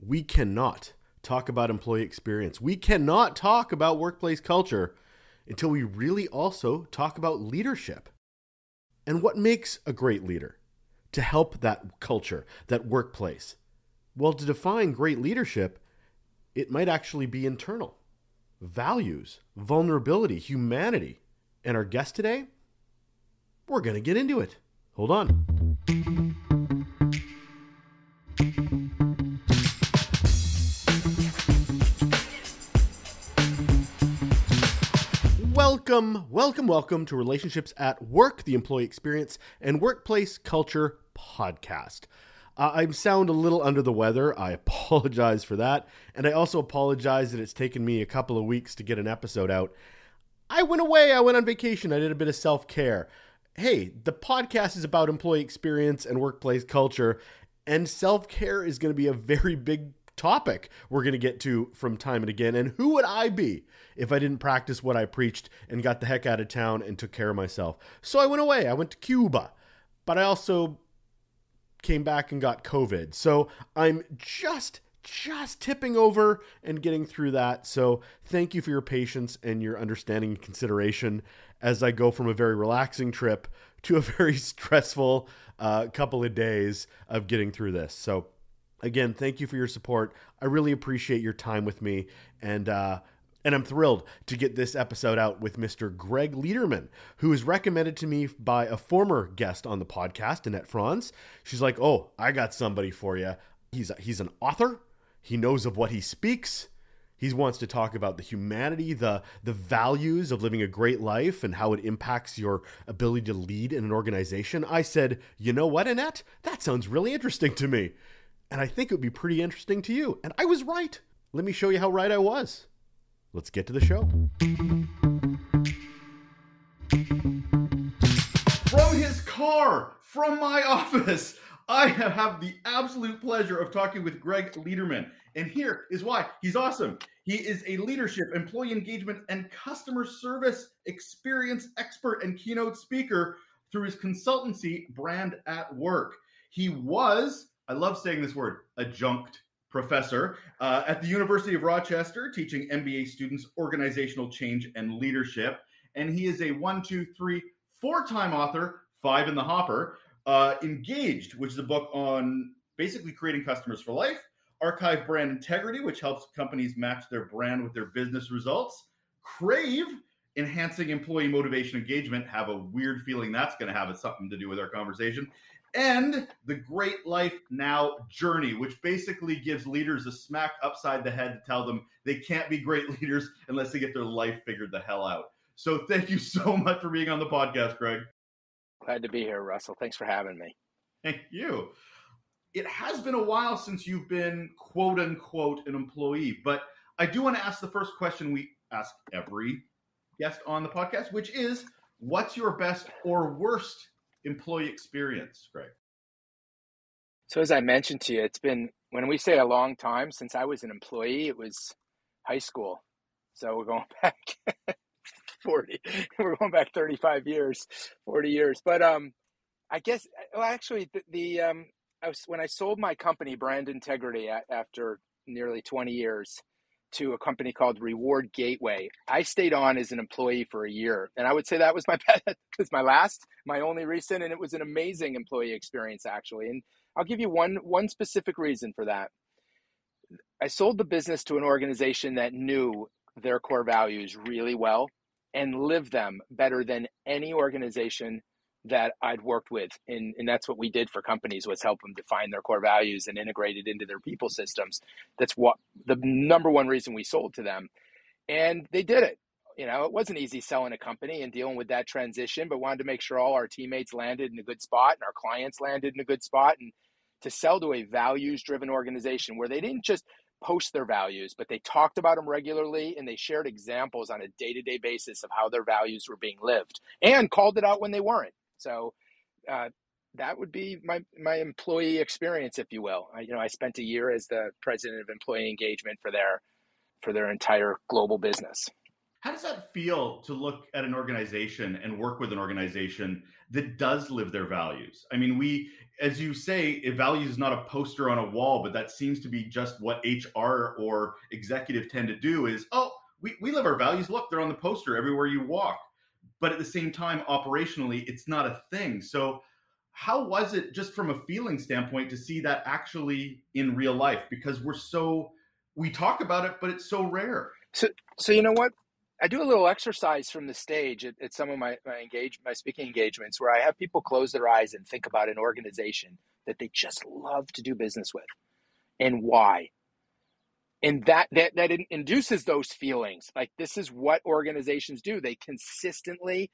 we cannot talk about employee experience. We cannot talk about workplace culture until we really also talk about leadership. And what makes a great leader to help that culture, that workplace? Well, to define great leadership, it might actually be internal. Values, vulnerability, humanity. And our guest today, we're going to get into it. Hold on. Welcome to Relationships at Work, the Employee Experience and Workplace Culture podcast. I sound a little under the weather. I apologize for that. And I also apologize that it's taken me a couple of weeks to get an episode out. I went away. I went on vacation. I did a bit of self-care. Hey, the podcast is about employee experience and workplace culture, and self-care is going to be a very big topic we're going to get to from time and again. And who would I be if I didn't practice what I preached and got the heck out of town and took care of myself? So I went away. I went to Cuba, but I also came back and got COVID. So I'm just tipping over and getting through that. So thank you for your patience and your understanding and consideration as I go from a very relaxing trip to a very stressful couple of days of getting through this. So again, thank you for your support. I really appreciate your time with me. And I'm thrilled to get this episode out with Mr. Gregg Ledermen, who was recommended to me by a former guest on the podcast, Annette Franz. She's like, oh, I got somebody for you. He's an author. He knows of what he speaks. He wants to talk about the humanity, the values of living a great life and how it impacts your ability to lead in an organization. I said, you know what, Annette? That sounds really interesting to me. And I think it would be pretty interesting to you. And I was right. Let me show you how right I was. Let's get to the show. From his car, from my office, I have the absolute pleasure of talking with Gregg Ledermen. And here is why. He's awesome. He is a leadership, employee engagement, and customer service experience expert and keynote speaker through his consultancy, Brand at Work. He was, I love saying this word, adjunct professor at the University of Rochester, teaching MBA students organizational change and leadership. And he is a 4-time author, 5 in the hopper. Engaged, which is a book on basically creating customers for life. Archive Brand Integrity, which helps companies match their brand with their business results. Crave, enhancing employee motivation engagement. Have a weird feeling that's going to have something to do with our conversation. And the Great Life Now Journey, which basically gives leaders a smack upside the head to tell them they can't be great leaders unless they get their life figured the hell out. So thank you so much for being on the podcast, Gregg. Glad to be here, Russell. Thanks for having me. Thank you. It has been a while since you've been quote unquote an employee, but I do want to ask the first question we ask every guest on the podcast, which is, what's your best or worst employee experience, Gregg? So as I mentioned to you, it's been, when we say a long time since I was an employee, it was high school. So we're going back 40. We're going back 35 years, 40 years. But I guess, well, actually, when I sold my company, Brand Integrity, after nearly 20 years to a company called Reward Gateway, I stayed on as an employee for a year. And I would say that was my only recent, and it was an amazing employee experience, actually. And I'll give you one specific reason for that. I sold the business to an organization that knew their core values really well and lived them better than any organization that I'd worked with. And that's what we did for companies, was help them define their core values and integrate it into their people systems. That's what the number one reason we sold to them. And they did it. You know, it wasn't easy selling a company and dealing with that transition, but wanted to make sure all our teammates landed in a good spot and our clients landed in a good spot. And to sell to a values-driven organization where they didn't just post their values, but they talked about them regularly and they shared examples on a day-to-day basis of how their values were being lived and called it out when they weren't. So that would be my employee experience, if you will. I spent a year as the president of employee engagement for their entire global business. How does that feel to look at an organization and work with an organization that does live their values? I mean, as you say, values is not a poster on a wall, but that seems to be just what HR or executive tend to do is, oh, we live our values. Look, they're on the poster everywhere you walk. But at the same time, operationally, it's not a thing. So how was it, just from a feeling standpoint, to see that actually in real life? Because we talk about it, but it's so rare. So you know what? I do a little exercise from the stage at some of my speaking engagements where I have people close their eyes and think about an organization that they just love to do business with and why. And that induces those feelings. Like, this is what organizations do. They consistently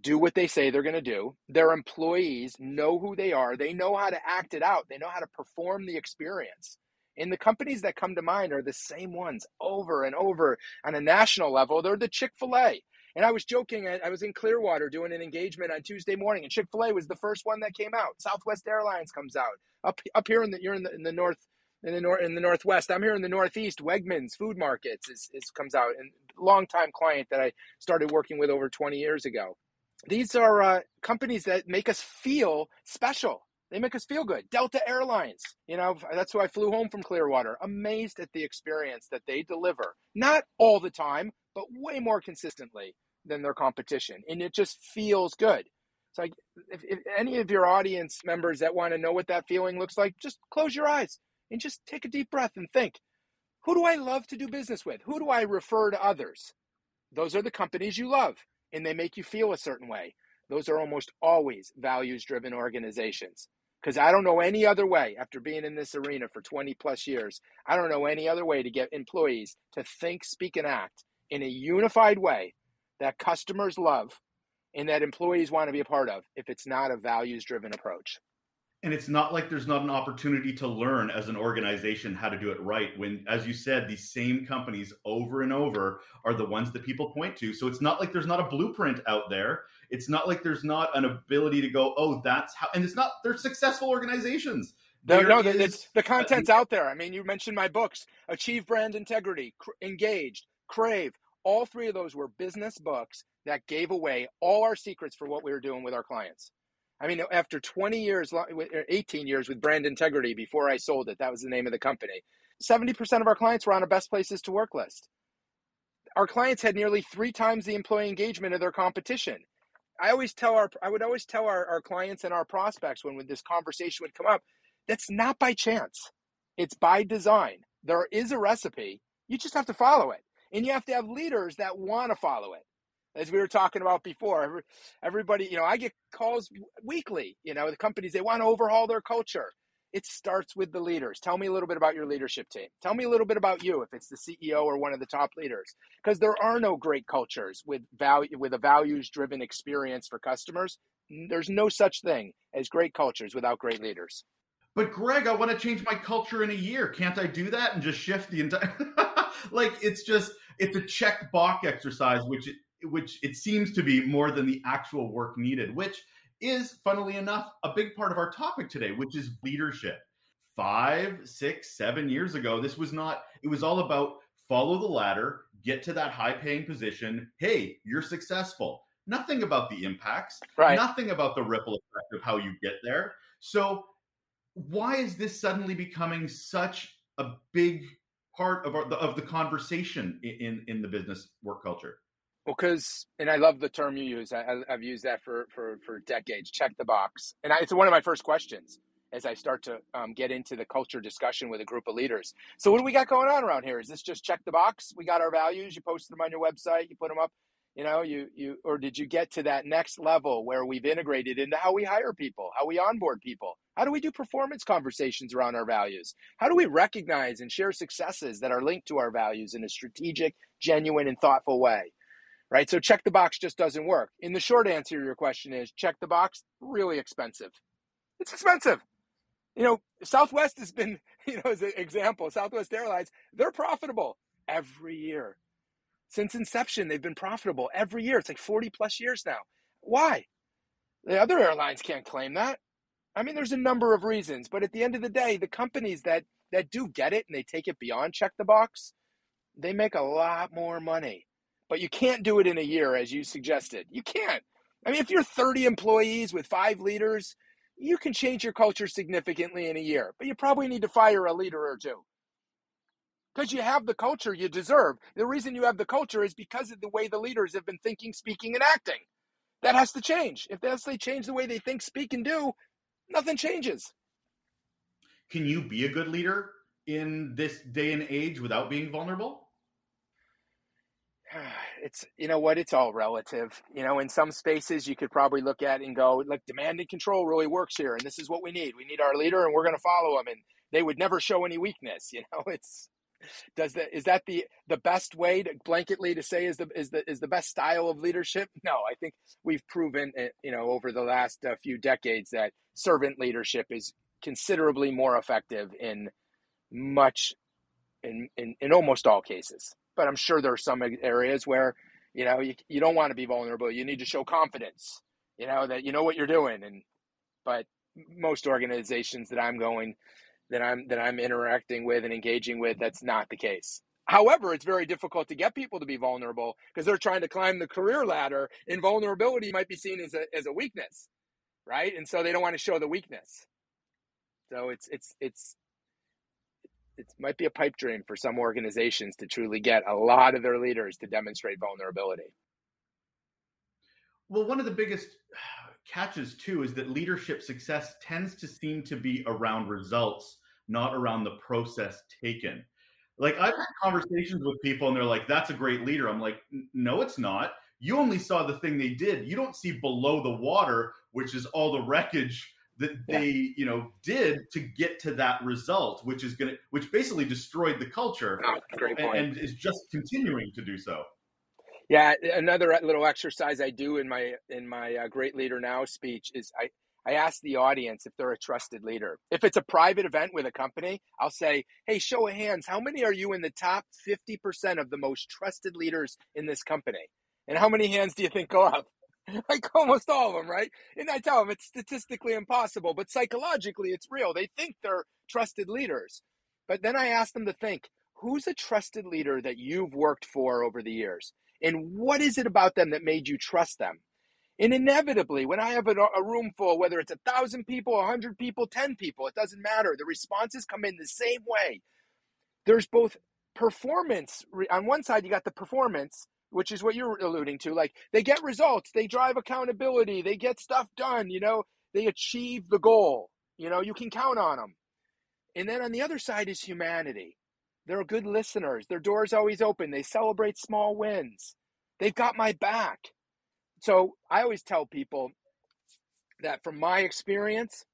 do what they say they're going to do. Their employees know who they are. They know how to act it out. They know how to perform the experience. And the companies that come to mind are the same ones over and over on a national level. They're the Chick-fil-A. And I was joking. I was in Clearwater doing an engagement on Tuesday morning, and Chick-fil-A was the first one that came out. Southwest Airlines comes out. Up here you're in the north, in the northwest. I'm here in the northeast. Wegmans Food Markets comes out, and longtime client that I started working with over 20 years ago. These are companies that make us feel special. They make us feel good. Delta Airlines, that's who I flew home from Clearwater. Amazed at the experience that they deliver. Not all the time, but way more consistently than their competition. And it just feels good. So if any of your audience members that want to know what that feeling looks like, just close your eyes and just take a deep breath and think, who do I love to do business with? Who do I refer to others? Those are the companies you love, and they make you feel a certain way. Those are almost always values-driven organizations. Because I don't know any other way, after being in this arena for 20 plus years, I don't know any other way to get employees to think, speak, and act in a unified way that customers love and that employees want to be a part of if it's not a values-driven approach. And it's not like there's not an opportunity to learn as an organization how to do it right. When, as you said, these same companies over and over are the ones that people point to. So it's not like there's not a blueprint out there. It's not like there's not an ability to go, oh, that's how, and it's not, they're successful organizations. The content's out there. I mean, you mentioned my books, Achieve Brand Integrity, Engaged, Crave. All three of those were business books that gave away all our secrets for what we were doing with our clients. I mean, after 20 years, 18 years with Brand Integrity before I sold it, that was the name of the company, 70% of our clients were on a best places to work list. Our clients had nearly 3 times the employee engagement of their competition. I would always tell our clients and our prospects when this conversation would come up, that's not by chance. It's by design. There is a recipe. You just have to follow it. And you have to have leaders that want to follow it. As we were talking about before, everybody, I get calls weekly, the companies, they want to overhaul their culture. It starts with the leaders. Tell me a little bit about your leadership team. Tell me a little bit about you if it's the CEO or one of the top leaders. Because there are no great cultures with a values-driven experience for customers. There's no such thing as great cultures without great leaders. But Greg, I want to change my culture in a year. Can't I do that and just shift the entire it's a check box exercise, which it seems to be more than the actual work needed, which is, funnily enough, a big part of our topic today, which is leadership. 5, 6, 7 years ago, it was all about follow the ladder, get to that high paying position. Hey, you're successful. Nothing about the impacts, right? Nothing about the ripple effect of how you get there. So why is this suddenly becoming such a big part of the conversation in the business work culture? Well, and I love the term you use. I've used that for decades. Check the box, and it's one of my first questions as I start to get into the culture discussion with a group of leaders. So, what do we got going on around here? Is this just check the box? We got our values. You posted them on your website. You put them up. Or did you get to that next level where we've integrated into how we hire people, how we onboard people? How do we do performance conversations around our values? How do we recognize and share successes that are linked to our values in a strategic, genuine, and thoughtful way? Right? So check the box just doesn't work. And the short answer to your question is check the box, really expensive. It's expensive. Southwest has been, as an example, Southwest Airlines, they're profitable every year. Since inception, they've been profitable every year. It's like 40 plus years now. Why? The other airlines can't claim that. I mean, there's a number of reasons, but at the end of the day, the companies that do get it and they take it beyond check the box, they make a lot more money but you can't do it in a year, as you suggested. You can't. I mean, if you're 30 employees with 5 leaders, you can change your culture significantly in a year, but you probably need to fire a leader or two because you have the culture you deserve. The reason you have the culture is because of the way the leaders have been thinking, speaking, and acting. That has to change. If they change the way they think, speak, and do, nothing changes. Can you be a good leader in this day and age without being vulnerable? It's, you know what, it's all relative. In some spaces you could probably look at and go, look, demand and control really works here, and this is what we need our leader, and we're going to follow them, and they would never show any weakness. Is that the best way to blanketly to say is the best style of leadership? No, I think we've proven over the last few decades that servant leadership is considerably more effective in almost all cases. But I'm sure there are some areas where, you don't want to be vulnerable. You need to show confidence, that you know what you're doing. But most organizations that I'm interacting with and engaging with, that's not the case. However, it's very difficult to get people to be vulnerable because they're trying to climb the career ladder, and vulnerability might be seen as a weakness, right? And so they don't want to show the weakness. So it might be a pipe dream for some organizations to truly get a lot of their leaders to demonstrate vulnerability. Well, one of the biggest catches too is that leadership success tends to seem to be around results, not around the process taken. Like, I've had conversations with people and they're like, that's a great leader. I'm like, no, it's not. You only saw the thing they did. You don't see below the water, which is all the wreckage that they did to get to that result, which basically destroyed the culture. Great point. And is just continuing to do so. Yeah, another little exercise I do in my Great Leader Now speech is I ask the audience if they're a trusted leader. If it's a private event with a company, I'll say, hey, show of hands, how many are you in the top 50% of the most trusted leaders in this company? And how many hands do you think go up? Like almost all of them, right? And I tell them it's statistically impossible, but psychologically it's real. They think they're trusted leaders. But then I ask them to think, who's a trusted leader that you've worked for over the years? And what is it about them that made you trust them? And inevitably, when I have a room full, whether it's 1,000 people, 100 people, 10 people, it doesn't matter. The responses come in the same way. There's both performance. On one side, you got the performance, which is what you're alluding to. Like, they get results, they drive accountability, they get stuff done, they achieve the goal. You can count on them. And then on the other side is humanity. They're good listeners. Their door's always open. They celebrate small wins. They've got my back. So I always tell people that from my experience,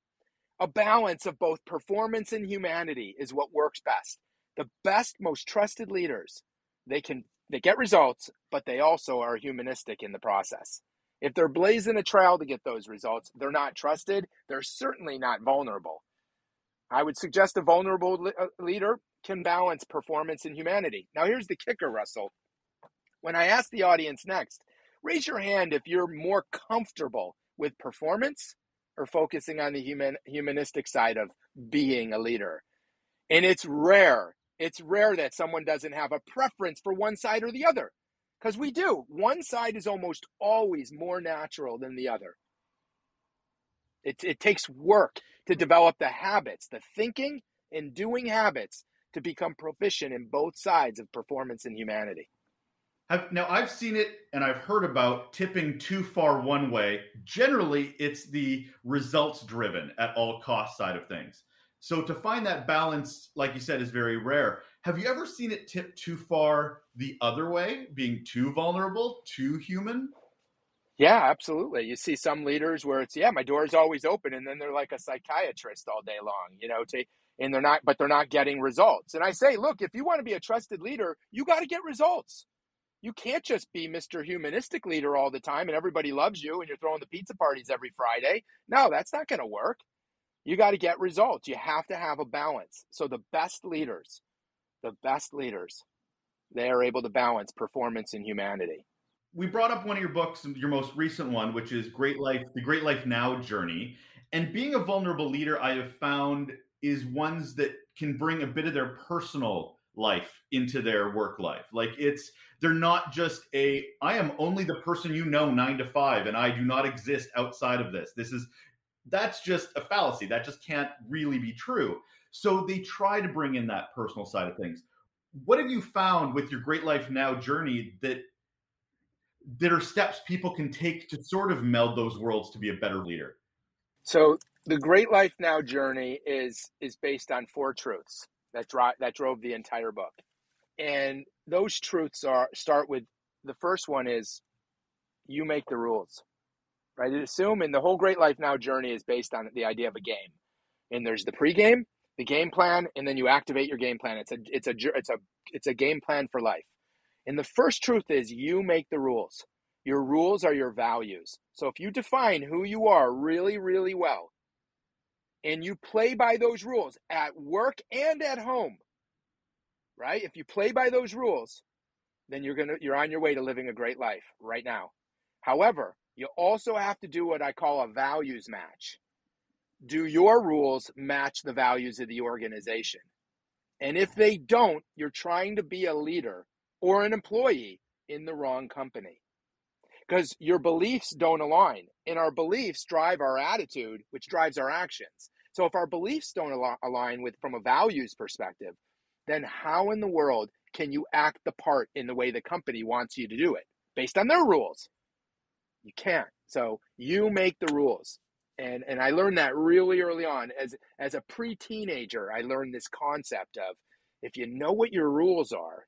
a balance of both performance and humanity is what works best. The best, most trusted leaders, they get results, but they also are humanistic in the process. If they're blazing a trail to get those results, they're not trusted. They're certainly not vulnerable. I would suggest a vulnerable leader can balance performance and humanity. Now, here's the kicker, Russell. When I ask the audience next, raise your hand if you're more comfortable with performance or focusing on the humanistic side of being a leader. And it's rare. It's rare that someone doesn't have a preference for one side or the other, because we do. One side is almost always more natural than the other. It takes work to develop the habits, the thinking and doing habits to become proficient in both sides of performance and humanity. Now, I've seen it and I've heard about tipping too far one way. Generally, it's the results driven at all cost side of things. So to find that balance, like you said, is very rare. Have you ever seen it tip too far the other way, being too vulnerable, too human? Yeah, absolutely. You see some leaders where it's, my door's always open, and then they're like a psychiatrist all day long, and they're not getting results. And I say, look, if you want to be a trusted leader, you got to get results. You can't just be Mr. Humanistic leader all the time and everybody loves you and you're throwing the pizza parties every Friday. No, that's not going to work. You got to get results. You have to have a balance. So the best leaders, they are able to balance performance and humanity. We brought up one of your books, your most recent one, which is the Great Life Now journey. And being a vulnerable leader, I have found, is ones that can bring a bit of their personal life into their work life. Like they're not just I am only the person 9 to 5, and I do not exist outside of this. That's just a fallacy. That just can't really be true. So they try to bring in that personal side of things. What have you found with your Great Life Now journey that are steps people can take to sort of meld those worlds to be a better leader? So the Great Life Now journey is based on 4 truths that drove the entire book. And those truths start with, the first one is, you make the rules, right? And the whole Great Life Now journey is based on the idea of a game. And there's the pregame, the game plan, and then you activate your game plan. It's a game plan for life. And the first truth is, you make the rules. Your rules are your values. So if you define who you are really, really well, and you play by those rules at work and at home, right? If you play by those rules, then you're on your way to living a great life right now. However, you also have to do what I call a values match. Do your rules match the values of the organization? And if they don't, you're trying to be a leader or an employee in the wrong company, because your beliefs don't align, and our beliefs drive our attitude, which drives our actions. So if our beliefs don't align from a values perspective, then how in the world can you act the part in the way the company wants you to do it based on their rules? You can't. So you make the rules. And I learned that really early on. As a pre-teenager, I learned this concept of, if you know what your rules are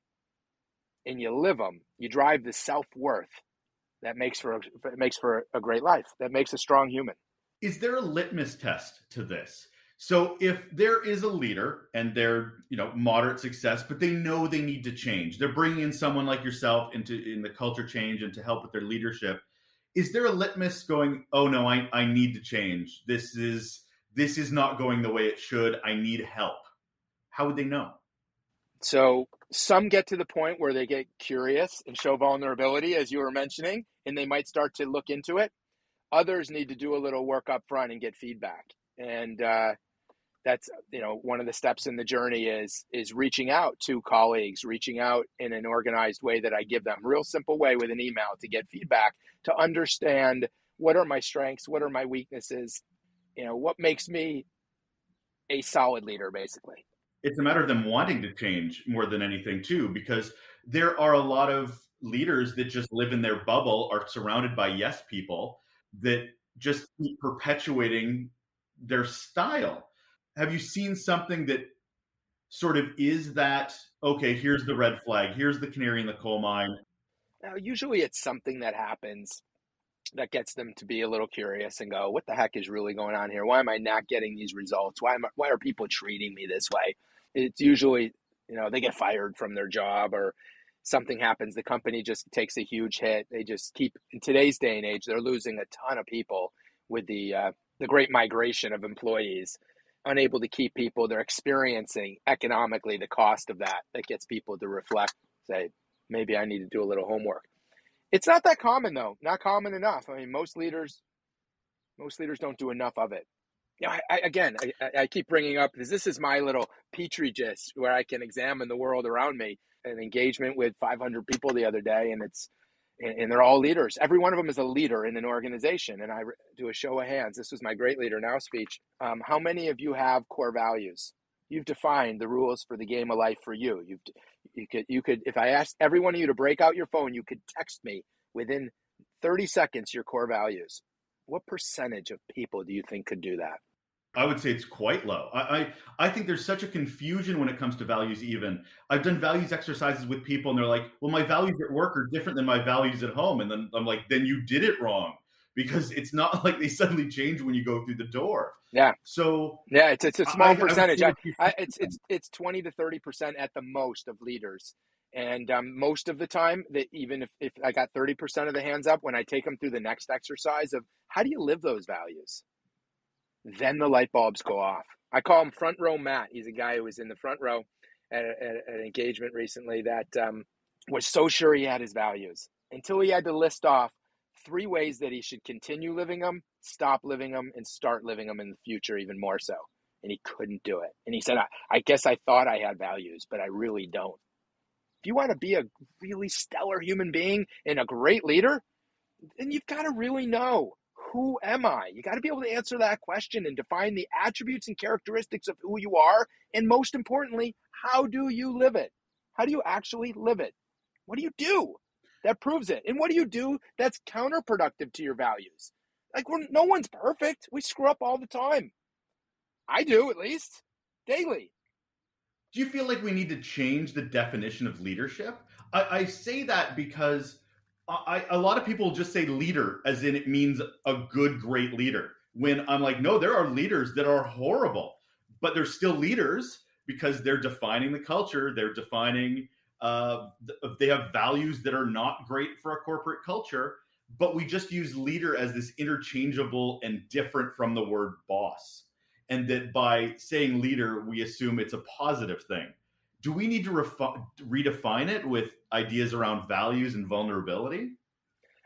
and you live them, you drive the self-worth that makes for a great life, that makes a strong human. Is there a litmus test to this? So if there is a leader and they're, moderate success, but they know they need to change, they're bringing in someone like yourself in the culture change and to help with their leadership. Is there a litmus going, oh no, I need to change. This is not going the way it should. I need help. How would they know? So some get to the point where they get curious and show vulnerability, as you were mentioning, and they might start to look into it. Others need to do a little work up front and get feedback. And that's, one of the steps in the journey is reaching out to colleagues, reaching out in an organized way that I give them, real simple way with an email, to get feedback, to understand what are my strengths, what are my weaknesses, what makes me a solid leader, basically. It's a matter of them wanting to change more than anything too, because there are a lot of leaders that just live in their bubble, are surrounded by yes people that just keep perpetuating their style. Have you seen something that sort of is that, okay, here's the red flag, here's the canary in the coal mine? Now, usually it's something that happens that gets them to be a little curious and go, what the heck is really going on here? Why am I not getting these results? Why are people treating me this way? It's usually, they get fired from their job, or something happens. The company just takes a huge hit. They just keep, in today's day and age, they're losing a ton of people with the great migration of employees, unable to keep people. They're experiencing economically the cost of that. That gets people to reflect, say, maybe I need to do a little homework. It's not that common, though. Not common enough. I mean, most leaders don't do enough of it. I keep bringing up, because this is my little petri dish where I can examine the world around me. An engagement with 500 people the other day, and they're all leaders. Every one of them is a leader in an organization. And I do a show of hands. This was my Great Leader Now speech. How many of you have core values? You've defined the rules for the game of life for you. You could, if I asked every one of you to break out your phone, you could text me within 30 seconds your core values. What percentage of people do you think could do that? I would say it's quite low. I think there's such a confusion when it comes to values even. I've done values exercises with people and they're like, well, my values at work are different than my values at home. And then I'm like, then you did it wrong, because it's not like they suddenly change when you go through the door. Yeah. So yeah, it's a small percentage. It's 20 to 30% at the most of leaders. And most of the time, that even if I got 30% of the hands up, when I take them through the next exercise of how do you live those values, then the light bulbs go off. I call him Front Row Matt. He's a guy who was in the front row at an engagement recently that was so sure he had his values, until he had to list off 3 ways that he should continue living them, stop living them, and start living them in the future even more so. and he couldn't do it. And he said, I guess I thought I had values, but I really don't. If you want to be a really stellar human being and a great leader, then you've got to really know, who am I? You got to be able to answer that question and define the attributes and characteristics of who you are. And most importantly, how do you live it? How do you actually live it? What do you do that proves it? And what do you do that's counterproductive to your values? Like, no one's perfect. We screw up all the time. I do, at least, daily. Do you feel like we need to change the definition of leadership? I say that because a lot of people just say leader as in it means a good, great leader. When I'm like, no, there are leaders that are horrible, but they're still leaders because they're defining the culture. They're defining, they have values that are not great for a corporate culture, but we just use leader as this interchangeable and different from the word boss. And that by saying leader, we assume it's a positive thing. Do we need to redefine it with ideas around values and vulnerability?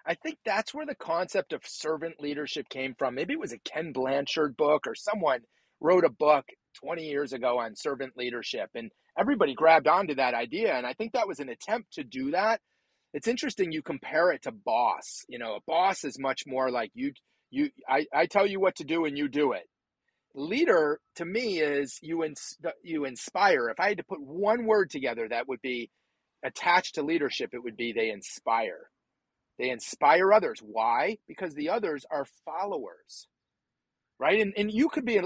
I think that's where the concept of servant leadership came from. Maybe it was a Ken Blanchard book, or someone wrote a book 20 years ago on servant leadership, and everybody grabbed onto that idea. And I think that was an attempt to do that. It's interesting you compare it to boss. You know, a boss is much more like I tell you what to do and you do it. Leader to me is you inspire. If I had to put one word together that would be attached to leadership, it would be they inspire. They inspire others. Why? Because the others are followers, right? And you could be,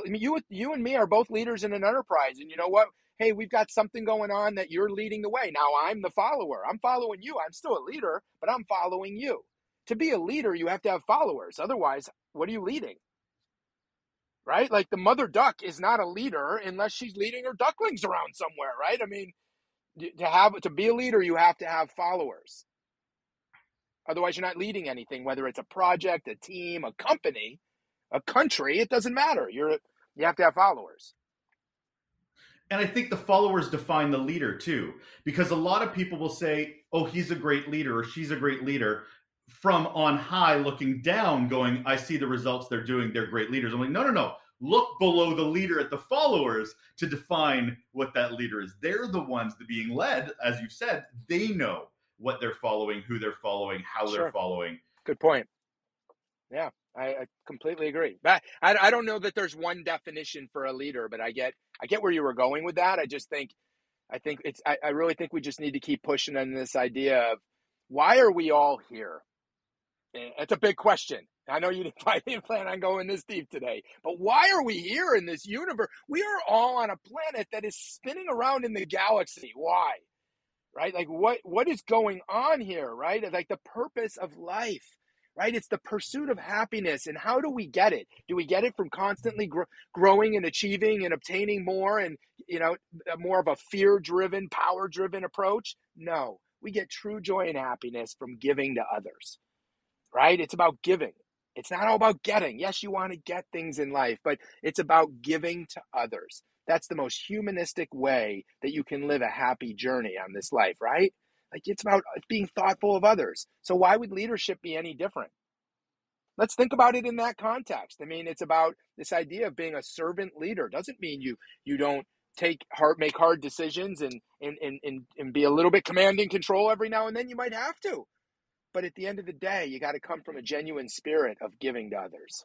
you and me are both leaders in an enterprise. And you know what? Hey, we've got something going on that you're leading the way. Now I'm the follower. I'm following you. I'm still a leader, but I'm following you. To be a leader, you have to have followers. Otherwise, what are you leading? Right? Like the mother duck is not a leader unless she's leading her ducklings around somewhere, right? I mean, to be a leader, you have to have followers. Otherwise, you're not leading anything, whether it's a project, a team, a company, a country, it doesn't matter. You have to have followers. And I think the followers define the leader too, because a lot of people will say, oh, he's a great leader or she's a great leader from on high looking down going, I see the results they're doing. They're great leaders. I'm like, no. Look below the leader at the followers to define what that leader is. They're the ones that being led, as you've said, they know what they're following, who they're following, how they're following. Good point. Yeah, I completely agree. But I don't know that there's one definition for a leader, but I get where you were going with that. I really think we just need to keep pushing on this idea of, why are we all here? And it's a big question. I know you didn't plan on going this deep today, but why are we here in this universe? We are all on a planet that is spinning around in the galaxy. Why? Right? Like what is going on here, right? Like the purpose of life, right? It's the pursuit of happiness. And how do we get it? Do we get it from constantly growing and achieving and obtaining more and, more of a fear-driven, power-driven approach? No, we get true joy and happiness from giving to others, right? It's about giving. It's not all about getting. Yes, you want to get things in life, but it's about giving to others. That's the most humanistic way that you can live a happy journey on this life, right? Like, it's about being thoughtful of others. So why would leadership be any different? Let's think about it in that context. I mean, it's about this idea of being a servant leader. Doesn't mean you don't make hard decisions and be a little bit command and control every now and then. You might have to. But at the end of the day, you got to come from a genuine spirit of giving to others.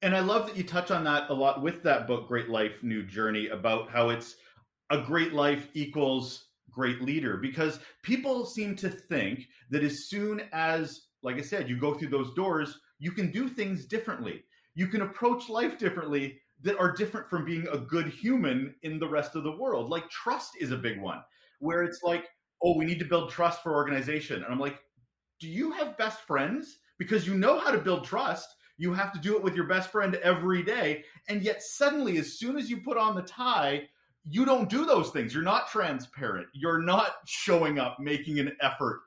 And I love that you touch on that a lot with that book, Great Life, New Journey, about how it's a great life equals great leader, because people seem to think that as soon as, like I said, you go through those doors, you can do things differently. You can approach life differently that are different from being a good human in the rest of the world. Like trust is a big one, where it's like, oh, we need to build trust for organization. And I'm like, do you have best friends? Because you know how to build trust. You have to do it with your best friend every day. And yet suddenly, as soon as you put on the tie, you don't do those things. You're not transparent. You're not showing up, making an effort.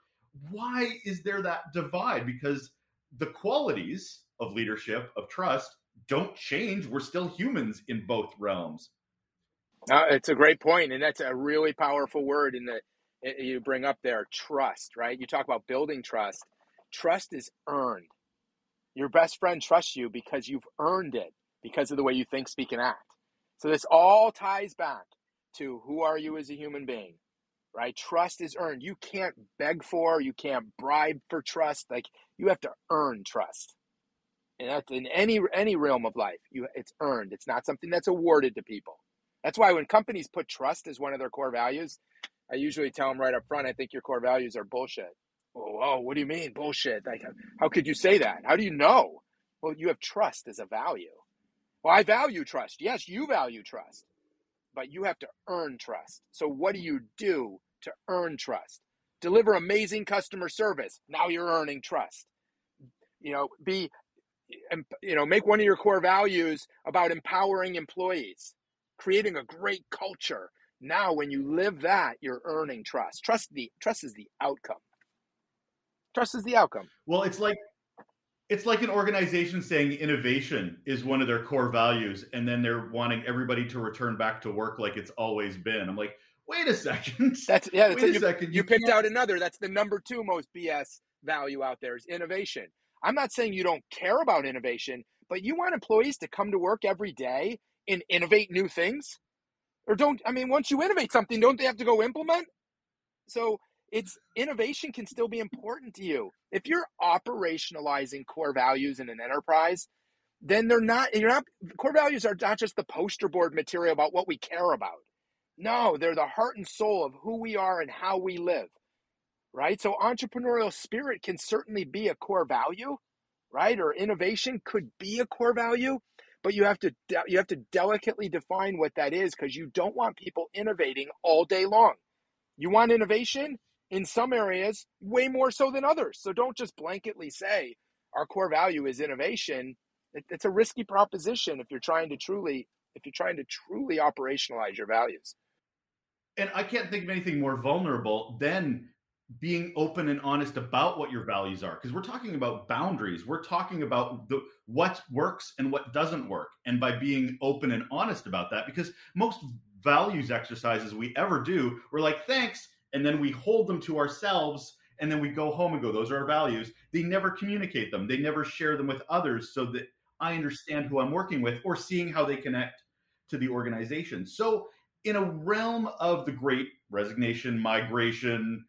Why is there that divide? Because the qualities of leadership, of trust, don't change. We're still humans in both realms. It's a great point, and that's a really powerful word you bring up there, trust, right? You talk about building trust. Trust is earned. Your best friend trusts you because you've earned it, because of the way you think, speak, and act. So this all ties back to who are you as a human being, right? Trust is earned. You can't beg for, you can't bribe for trust. Like, you have to earn trust. And that's in any realm of life. It's earned. It's not something that's awarded to people. That's why when companies put trust as one of their core values, I usually tell them right up front, I think your core values are bullshit. Oh, what do you mean bullshit? Like, how could you say that? How do you know? Well, you have trust as a value. Well, I value trust. Yes, you value trust, but you have to earn trust. So what do you do to earn trust? Deliver amazing customer service. Now you're earning trust. Make one of your core values about empowering employees, creating a great culture. Now, when you live that, you're earning trust. Trust is the outcome. Trust is the outcome. Well, it's like an organization saying innovation is one of their core values, and then they're wanting everybody to return back to work like it's always been. I'm like, wait a second. You picked out another. That's the number 2 most BS value out there is innovation. I'm not saying you don't care about innovation, but you want employees to come to work every day and innovate new things? Once you innovate something, don't they have to go implement? So innovation can still be important to you. If you're operationalizing core values in an enterprise, then core values are not just the poster board material about what we care about. No, they're the heart and soul of who we are and how we live. Right? So entrepreneurial spirit can certainly be a core value, right? Or innovation could be a core value, but you have to delicately define what that is, because you don't want people innovating all day long. You want innovation in some areas way more so than others. So don't just blanketly say our core value is innovation. It's a risky proposition if you're trying to truly operationalize your values. And I can't think of anything more vulnerable than being open and honest about what your values are, because we're talking about boundaries. We're talking about what works and what doesn't work. And by being open and honest about that, because most values exercises we ever do, we're like, thanks, and then we hold them to ourselves, and then we go home and go, those are our values. They never communicate them. They never share them with others so that I understand who I'm working with or seeing how they connect to the organization. So in a realm of the great resignation, migration,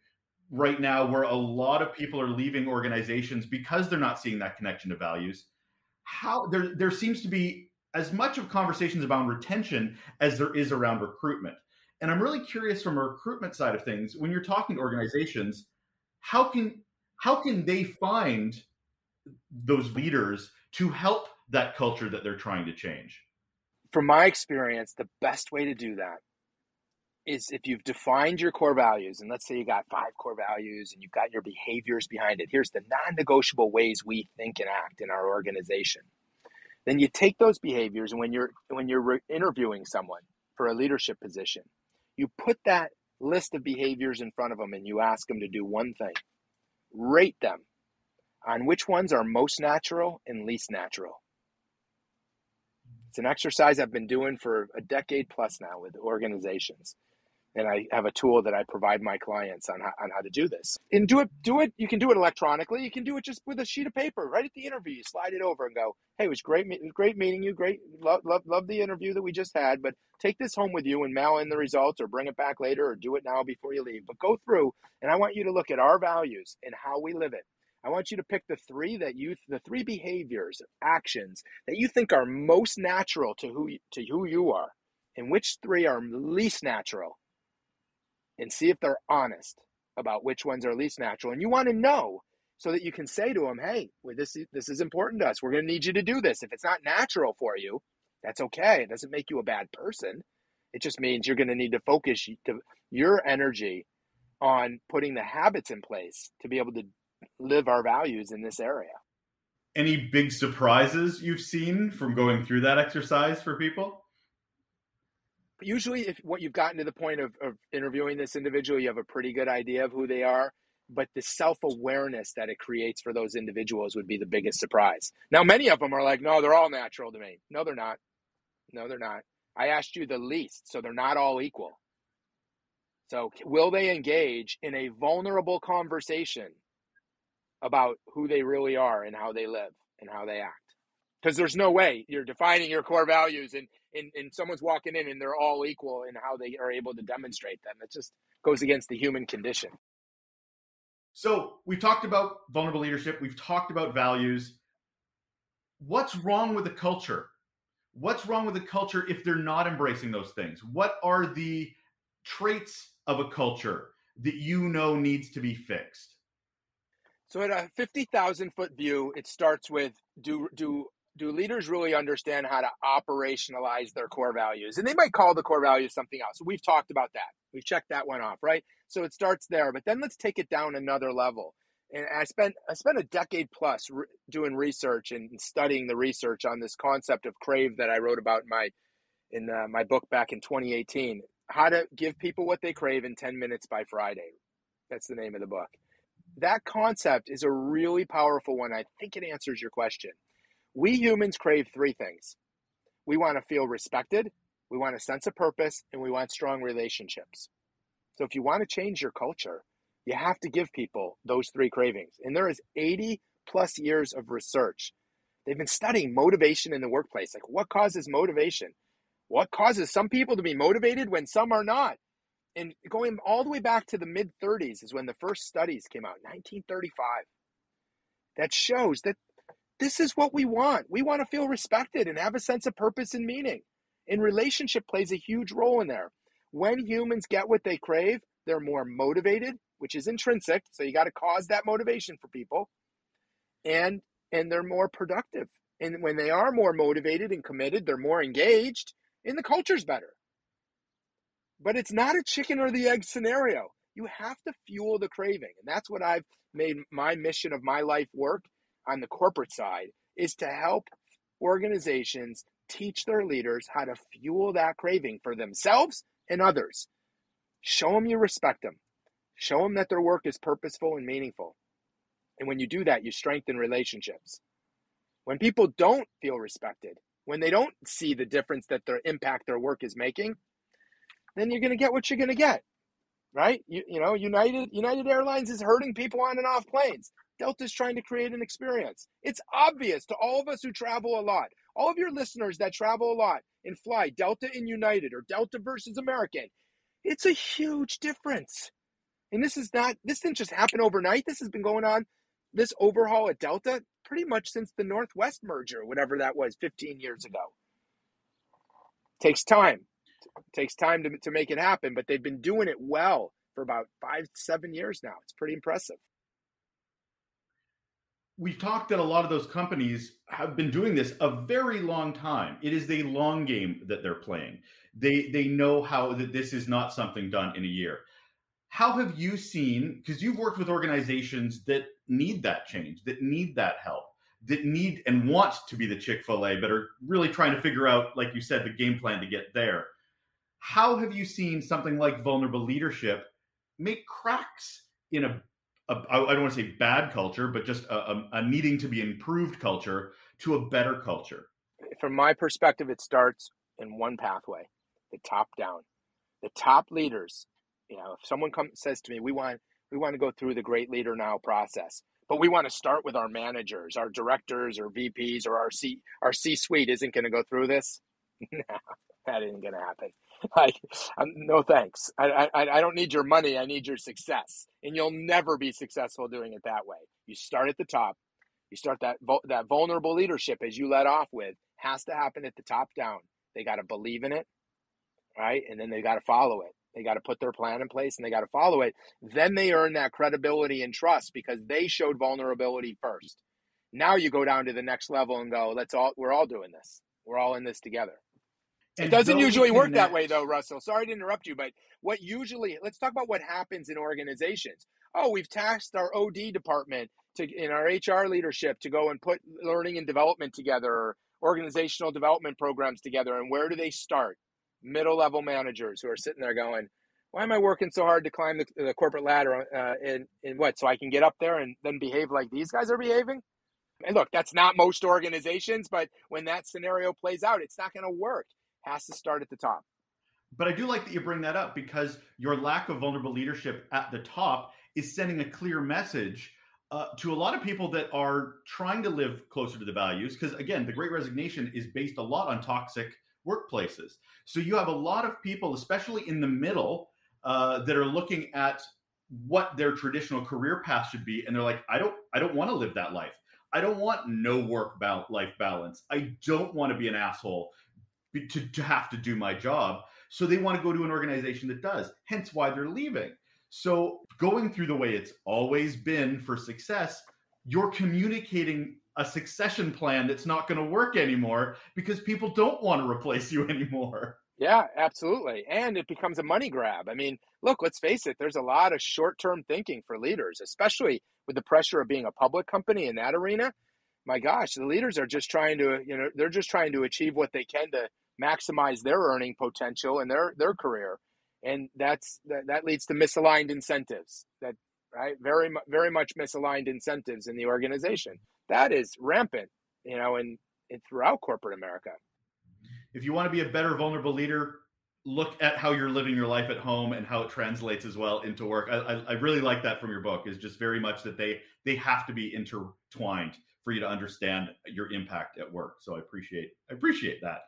right now, where a lot of people are leaving organizations because they're not seeing that connection to values, how there seems to be as much of conversations about retention as there is around recruitment. And I'm really curious from a recruitment side of things, when you're talking to organizations, how can they find those leaders to help that culture that they're trying to change? From my experience, the best way to do that is if you've defined your core values, and let's say you got 5 core values and you've got your behaviors behind it. Here's the non-negotiable ways we think and act in our organization. Then you take those behaviors, and when you're interviewing someone for a leadership position, you put that list of behaviors in front of them and you ask them to do one thing. Rate them on which ones are most natural and least natural. It's an exercise I've been doing for a decade plus now with organizations. And I have a tool that I provide my clients on how to do this. And do it. You can do it electronically. You can do it just with a sheet of paper. Right at the interview, you slide it over and go, "Hey, it was great meeting you. Great, love the interview that we just had. But take this home with you and mail in the results, or bring it back later, or do it now before you leave. But go through, and I want you to look at our values and how we live it. I want you to pick the 3 behaviors, actions that you think are most natural to who you are, and which 3 are least natural." And see if they're honest about which ones are least natural. And you want to know so that you can say to them, "Hey, this is important to us. We're going to need you to do this. If it's not natural for you, that's okay. It doesn't make you a bad person. It just means you're going to need to focus your energy on putting the habits in place to be able to live our values in this area." Any big surprises you've seen from going through that exercise for people? Usually, if what you've gotten to the point of interviewing this individual, you have a pretty good idea of who they are, but the self-awareness that it creates for those individuals would be the biggest surprise. Now, many of them are like, "No, they're all natural to me." No, they're not. No, they're not. I asked you the least, so they're not all equal. So will they engage in a vulnerable conversation about who they really are and how they live and how they act? Because there's no way you're defining your core values and and someone's walking in and they're all equal in how they are able to demonstrate them. It just goes against the human condition. So we've talked about vulnerable leadership. We've talked about values. What's wrong with the culture? What's wrong with the culture if they're not embracing those things? What are the traits of a culture that needs to be fixed? So at a 50,000 foot view, it starts with do leaders really understand how to operationalize their core values? And they might call the core values something else. We've talked about that. We've checked that one off, right? So it starts there, but then let's take it down another level. And I spent a decade plus doing research and studying the research on this concept of crave that I wrote about in my book back in 2018. How to give people what they crave in 10 minutes by Friday. That's the name of the book. That concept is a really powerful one. I think it answers your question. We humans crave three things. We want to feel respected, we want a sense of purpose, and we want strong relationships. So if you want to change your culture, you have to give people those three cravings. And there is 80 plus years of research. They've been studying motivation in the workplace. Like, what causes motivation? What causes some people to be motivated when some are not? And going all the way back to the mid-30s is when the first studies came out, 1935. That shows that this is what we want. We want to feel respected and have a sense of purpose and meaning. And relationship plays a huge role in there. When humans get what they crave, they're more motivated, which is intrinsic. So you got to cause that motivation for people. And they're more productive. And when they are more motivated and committed, they're more engaged, and the culture's better. But it's not a chicken or the egg scenario. You have to fuel the craving. And that's what I've made my mission of my life work on the corporate side, is to help organizations teach their leaders how to fuel that craving for themselves and others. Show them you respect them. Show them that their work is purposeful and meaningful. And when you do that, you strengthen relationships. When people don't feel respected, when they don't see the difference that their impact their work is making, then you're going to get what you're going to get, right? You know, United Airlines is hurting people on and off planes. Delta's trying to create an experience. It's obvious to all of us who travel a lot, all of your listeners that travel a lot and fly Delta and United or Delta versus American. It's a huge difference. And this didn't just happen overnight. This has been going on, this overhaul at Delta, pretty much since the Northwest merger, whatever that was, 15 years ago. Takes time. Takes time to make it happen, but they've been doing it well for about 5-7 years now. It's pretty impressive. We've talked that a lot of those companies have been doing this a very long time. It is a long game that they're playing. They know how that this is not something done in a year. How have you seen, because you've worked with organizations that need that change, that need that help, that need and want to be the Chick-fil-A, but are really trying to figure out, like you said, the game plan to get there. How have you seen something like vulnerable leadership make cracks in I don't want to say bad culture, but just a needing to be improved culture to a better culture? From my perspective, it starts in one pathway, the top down. The top leaders, if someone says to me, we want to go through the Great Leader Now process, but we want to start with our managers, our directors or VPs, or our C-suite isn't going to go through this. No, that isn't going to happen. No thanks. I don't need your money. I need your success. And you'll never be successful doing it that way. You start at the top. You start that vulnerable leadership, as you led off with, has to happen at the top down. They got to believe in it, right? And then they got to follow it. They got to put their plan in place and they got to follow it. Then they earn that credibility and trust because they showed vulnerability first. Now you go down to the next level and go, we're all doing this. We're all in this together. It doesn't usually work that way, though, Russell. Sorry to interrupt you, but let's talk about what happens in organizations. Oh, we've tasked our OD department in our HR leadership to go and put learning and development together, or organizational development programs together. And where do they start? Middle-level managers who are sitting there going, why am I working so hard to climb the corporate ladder in what? So I can get up there and then behave like these guys are behaving? And look, that's not most organizations, but when that scenario plays out, it's not going to work. Has to start at the top. But I do like that you bring that up, because your lack of vulnerable leadership at the top is sending a clear message to a lot of people that are trying to live closer to the values. Because again, the Great Resignation is based a lot on toxic workplaces. So you have a lot of people, especially in the middle, that are looking at what their traditional career path should be, and they're like, I don't want to live that life. I don't want no life balance. I don't want to be an asshole to have to do my job. So they want to go to an organization that does, hence why they're leaving. So going through the way it's always been for success, you're communicating a succession plan that's not going to work anymore because people don't want to replace you anymore. Yeah, absolutely. And it becomes a money grab. I mean, look, let's face it, there's a lot of short-term thinking for leaders, especially with the pressure of being a public company in that arena. My gosh, the leaders are just trying to, they're just trying to achieve what they can to maximize their earning potential and their career. And that leads to misaligned incentives, right? Very, very much misaligned incentives in the organization. That is rampant, and throughout corporate America. If you want to be a better vulnerable leader, look at how you're living your life at home and how it translates as well into work. I really like that from your book, is just very much that they have to be intertwined for you to understand your impact at work. So I appreciate that.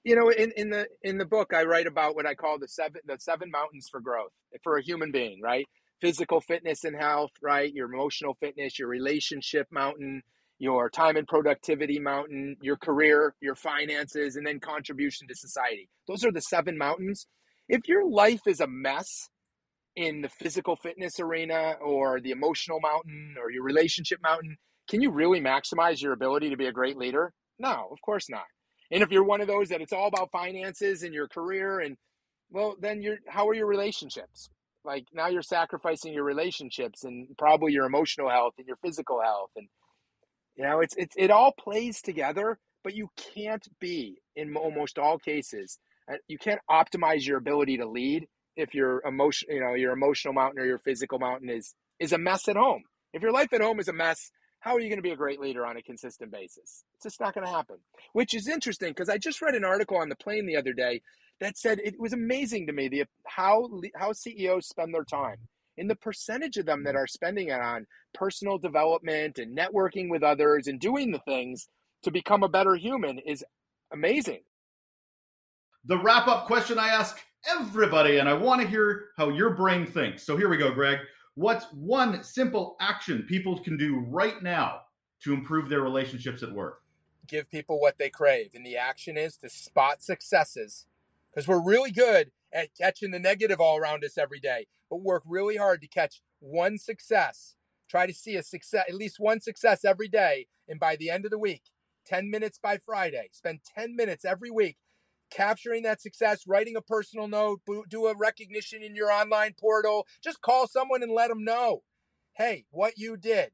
In the book, I write about what I call the seven mountains for growth for a human being, right? Physical fitness and health, right? Your emotional fitness, your relationship mountain, your time and productivity mountain, your career, your finances, and then contribution to society. Those are the 7 mountains. If your life is a mess in the physical fitness arena or the emotional mountain or your relationship mountain, can you really maximize your ability to be a great leader? No, of course not. And if you're one of those that it's all about finances and your career, and well, then how are your relationships? Like now you're sacrificing your relationships and probably your emotional health and your physical health. And it all plays together, but you can't be, in almost all cases, you can't optimize your ability to lead if your emotional mountain or your physical mountain is a mess at home. If your life at home is a mess, how are you going to be a great leader on a consistent basis? It's just not going to happen, which is interesting because I just read an article on the plane the other day that said it was amazing to me how CEOs spend their time. And the percentage of them that are spending it on personal development and networking with others and doing the things to become a better human is amazing. The wrap-up question I ask everybody, and I want to hear how your brain thinks. So here we go, Greg. What's one simple action people can do right now to improve their relationships at work? Give people what they crave. And the action is to spot successes, because we're really good at catching the negative all around us every day, but work really hard to catch one success. Try to see a success, at least one success every day. And by the end of the week, 10 minutes by Friday, spend 10 minutes every week capturing that success, writing a personal note, do a recognition in your online portal. Just call someone and let them know, hey, what you did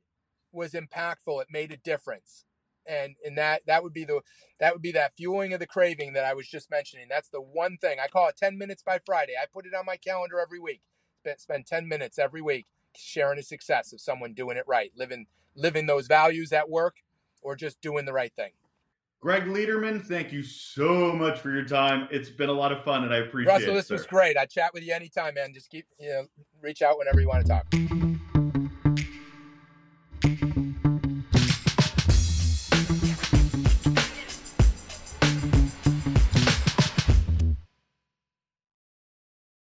was impactful. It made a difference. And that would be that fueling of the craving that I was just mentioning. That's the one thing. I call it 10 minutes by Friday. I put it on my calendar every week. Spend 10 minutes every week sharing a success of someone doing it right, living those values at work, or just doing the right thing. Gregg Ledermen, thank you so much for your time. It's been a lot of fun, and I appreciate it. Russell, this was great. I'd chat with you anytime, man. Just reach out whenever you want to talk.